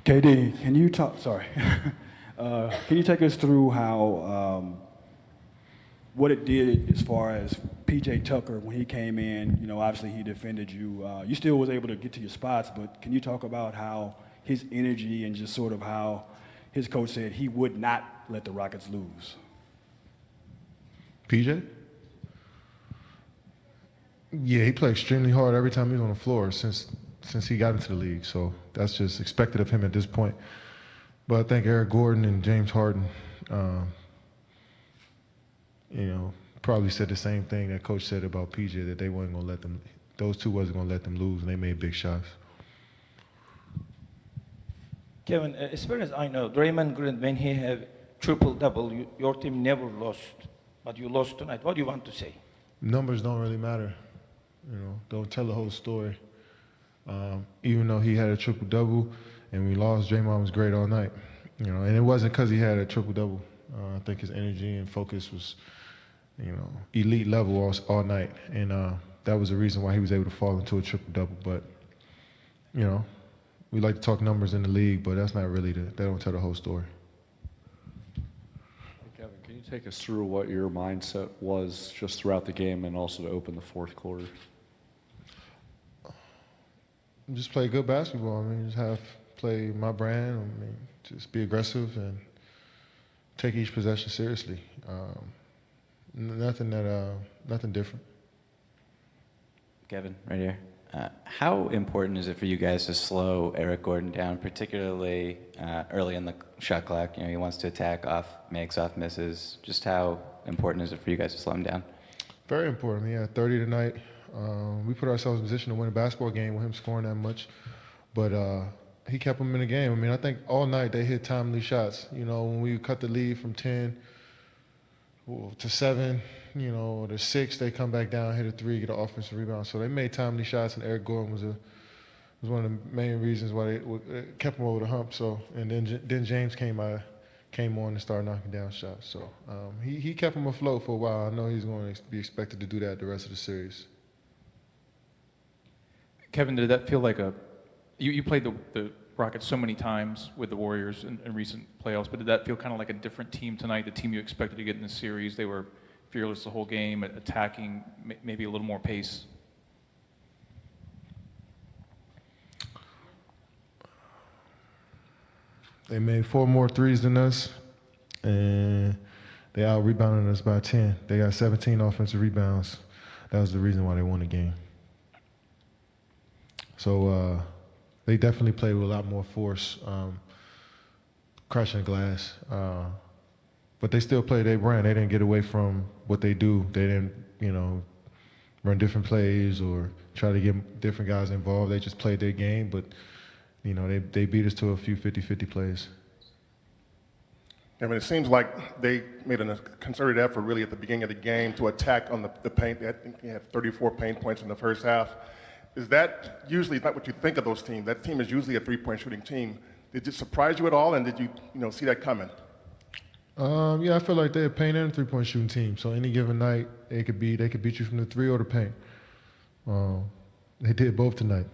KD, can you talk? Sorry, can you take us through how what it did as far as PJ Tucker when he came in? You know, obviously he defended you. You still was able to get to your spots, but can you talk about how his energy and just sort of how his coach said he would not let the Rockets lose? PJ? Yeah, he played extremely hard every time he was on the floor since he got into the league. So that's just expected of him at this point. But I think Eric Gordon and James Harden, you know, probably said the same thing that Coach said about PJ, that they weren't going to let them, those two wasn't going to let them lose, and they made big shots. Kevin, as far as I know, Draymond Green, when he had triple-double, your team never lost, but you lost tonight. What do you want to say? Numbers don't really matter. You know, don't tell the whole story. Even though he had a triple-double and we lost, Draymond was great all night. You know, and it wasn't because he had a triple-double. I think his energy and focus was, you know, elite level all night. And that was the reason why he was able to fall into a triple-double. But, you know, we like to talk numbers in the league, but that's not really that don't tell the whole story. Kevin, can you take us through what your mindset was just throughout the game and also to open the fourth quarter? Just play good basketball. I mean, just play my brand. I mean, just be aggressive and take each possession seriously. Nothing different. Kevin, right here. How important is it for you guys to slow Eric Gordon down, particularly early in the shot clock? You know, he wants to attack makes off misses. Just how important is it for you guys to slow him down? Very important. He had 30 tonight. We put ourselves in position to win a basketball game with him scoring that much, but he kept them in the game. I mean, I think all night they hit timely shots. You know, when we cut the lead from 10 to 7, you know, or to 6, they come back down, hit a 3, get an offensive rebound. So they made timely shots, and Eric Gordon was one of the main reasons why they kept him over the hump. So, and then James came on and started knocking down shots. So he kept him afloat for a while. I know he's going to be expected to do that the rest of the series. Kevin, did that feel like you played the Rockets so many times with the Warriors in recent playoffs, but did that feel kind of like a different team tonight, the team you expected to get in the series? They were fearless the whole game, attacking, maybe a little more pace. They made 4 more threes than us, and they out-rebounded us by 10. They got 17 offensive rebounds. That was the reason why they won the game. So they definitely played with a lot more force, crashing glass. But they still played their brand. They didn't get away from what they do. They didn't, you know, run different plays or try to get different guys involved. They just played their game, but, you know, they beat us to a few 50-50 plays. I mean, it seems like they made a concerted effort really at the beginning of the game to attack on the paint. I think they had 34 paint points in the first half. Is that usually not what you think of those teams? That team is usually a three-point shooting team. Did it surprise you at all, and did you see that coming? Yeah, I feel like they're a paint and a three-point shooting team. So any given night, they could beat you from the 3 or the paint. They did both tonight.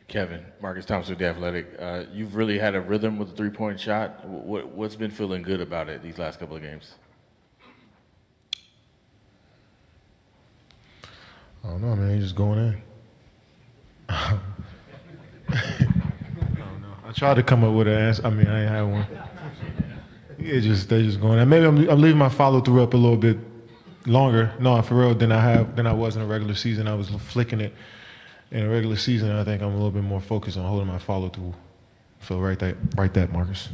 Kevin, Marcus Thompson with The Athletic. You've really had a rhythm with the three-point shot. What's been feeling good about it these last couple of games? I don't know, man. He's just going in. I don't know. I tried to come up with an answer. I mean, I ain't had one. They just going in. Maybe I'm leaving my follow-through up a little bit longer. No, for real, than I was in a regular season. I was flicking it in a regular season. I think I'm a little bit more focused on holding my follow-through. So write that, Marcus.